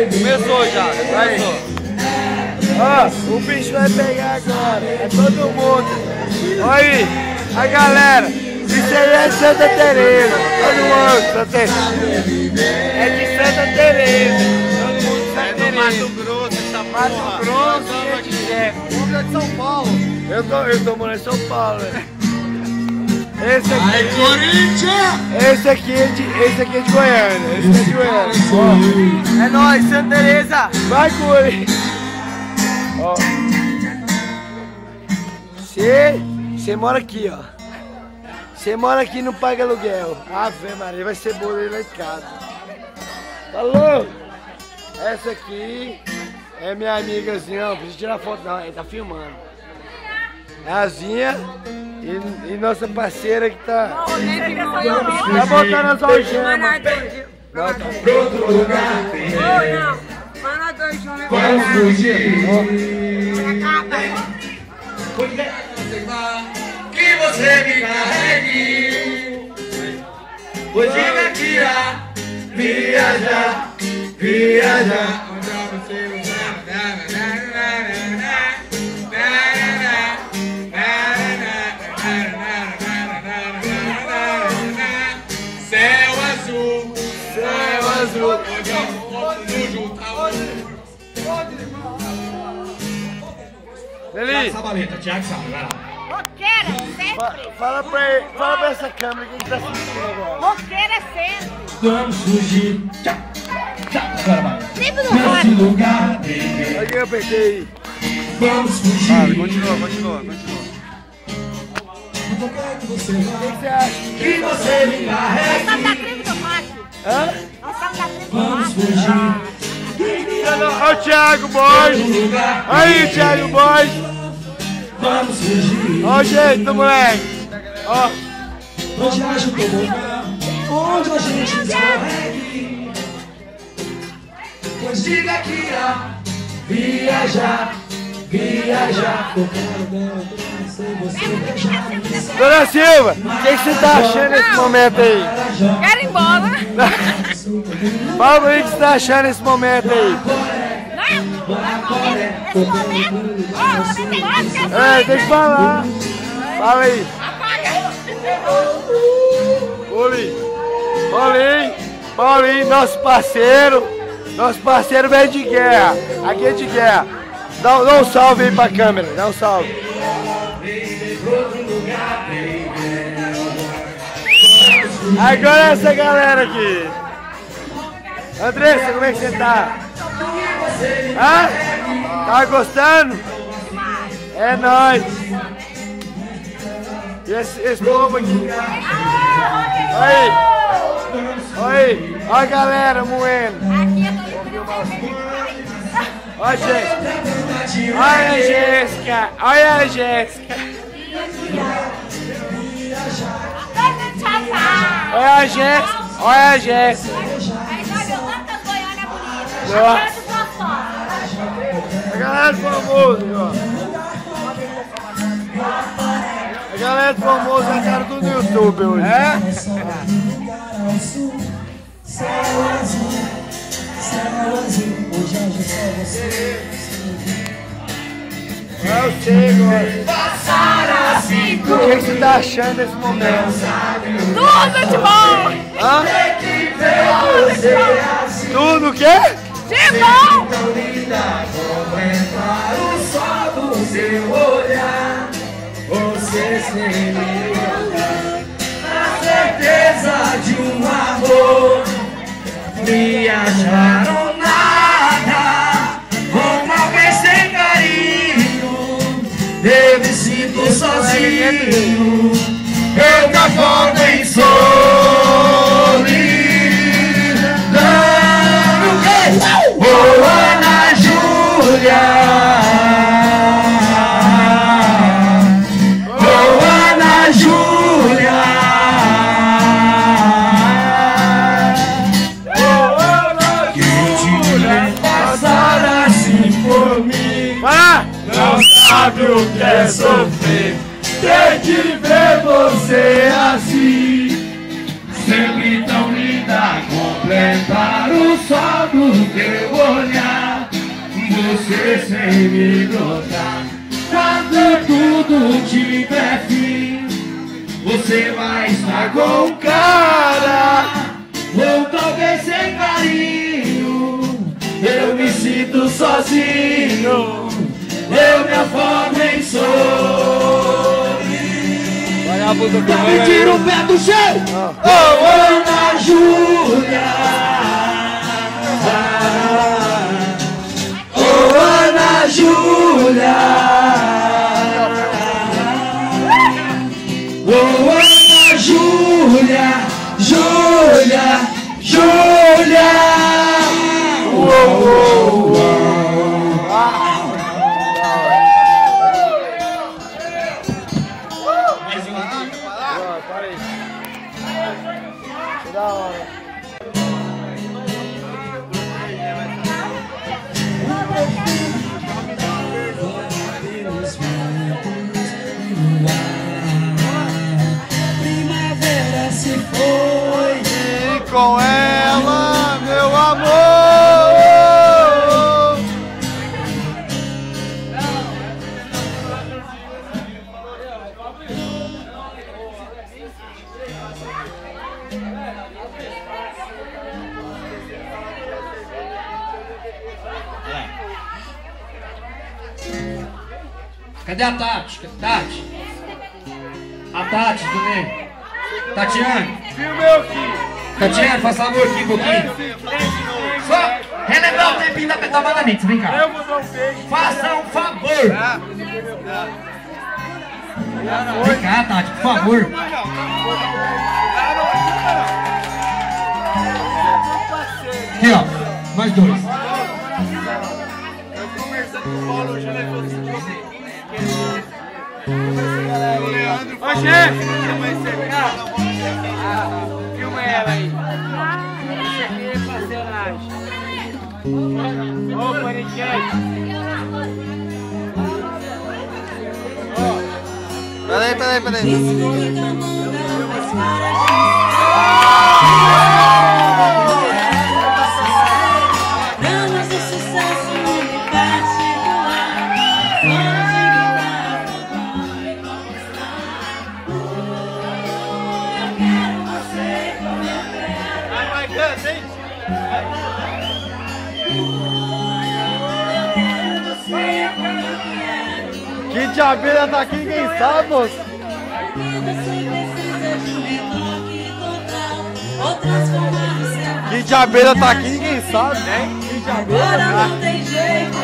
Começou já, vai só. Ó, o bicho vai pegar agora. É todo mundo. Olha aí, a galera. Isso aí é de Santa Teresa. Todo mundo, Santa Teresa. É de Santa Teresa. Todo mundo de Santa Teresa. Mato Grosso, essa porra. Mato Grosso e a de Jeff. Vamos é de São Paulo. Eu tô morando em São Paulo, né? Esse Ai, aqui, Corinthians! esse aqui é de Goiânia. Esse é de Goiânia. Ó. É nóis, Santa Teresa. Vai, Corinthians! Ó. Você mora aqui, ó. Você mora aqui e não paga aluguel. Ave Maria, vai ser boleiro lá em casa. Falou! Essa aqui é minha amigazinha, não precisa tirar foto não, ele tá filmando. É a Zinha e nossa parceira que tá botando as algemas. Pro outro lugar tem. Vamos fugir. Que você me carregue. Pois diga que irá viajar, viajar. Céu azul, céu azul. Lili, Sabaleta, Thiago sabe, vai lá. Roqueira sempre. fala pra essa câmera que a gente tá assistindo agora. Roqueira sempre. Vamos fugir. Tchau, tchau, agora vai. Sempre no Nesse rock. lugar tem. Olha que eu apertei. Vamos fugir. Vai, continua. O que você acha? Que você me Nós carregue. estamos da tribo do rock. Hã? Nós estamos da tribo do Vamos rock. fugir. Olha o Thiago Borges. Aí, Thiago Borges. Vamos fugir. Olha o jeito do moleque. Ó. Onde haja o tobogã, onde a gente escorregue. Pois diga que irá viajar, viajar. Sem você deixar. Dona Silva, o que você tá achando nesse momento aí? Quero ir embora. Fala pra mim o que você tá achando nesse momento aí. Nesse momento, ó, 99 que É, tem que falar. Fala aí. Paulinho, nosso parceiro veio de guerra. Aqui é de guerra. Dá um salve aí pra câmera, dá um salve. Agora é essa galera aqui. Andressa, como é que você tá? Hã? Tá gostando? É nóis. E esse povo aqui. Aí. Olha a galera moendo. Aqui eu tô Olha a Jéssica. Olha a Jéssica. Olha a Jéssica. Olha a Jéssica. Olha a Jéssica. A galera do famoso, ó. A galera do famoso é a cara do YouTube hoje. É? Eu sei agora. Passar assim. O que você tá achando nesse momento? Tudo de bom! Hã? Tudo de bom! Tudo o quê? De bom! Tão linda, contemplar o sol do seu olhar. Você sem me olhar, a certeza de um amor. Viajaram nada, como alguém sem carinho. Eu me sinto sozinho, eu me afogo em solidão. Oh, Ana Júlia, oh, Ana Júlia, oh, Ana Júlia, passar assim por mim. Não sabe o que é sofrer, ter que ver você assim, sempre tão linda, completar o só do teu olhar, você sem me notar. Quando tudo tiver fim, você vai estar com o cara, ou talvez sem carinho. Eu me sinto sozinho, eu me afogo em sorrir. Me tira o pé do chão. Oh, Ana Júlia, oh, Ana Júlia, oh, Ana Júlia, Júlia, Júlia, oh, oh, oh. Da hora. Primavera se foi E com ela, meu amor. Cadê a Tati? Tati? A Tati também. Tatiane? Filma eu aqui. Tatiane, faça favor aqui um pouquinho. Só relembrar o tempinho da Betabanamente, vem cá. Eu vou dar um beijo. Faça um favor. Vem cá, Tati, por favor. Aqui, ó. Nós dois. Eu conversando com o Paulo, hoje ele falou assim, ô chefe, você vai secar? Filma ela aí. Isso aqui é personagem. Ô, Paniquete. Peraí. Que de abelha tá aqui, ninguém sabe, moço. Que de abelha tá aqui, ninguém sabe, né? Que de abelha. Agora não tem jeito.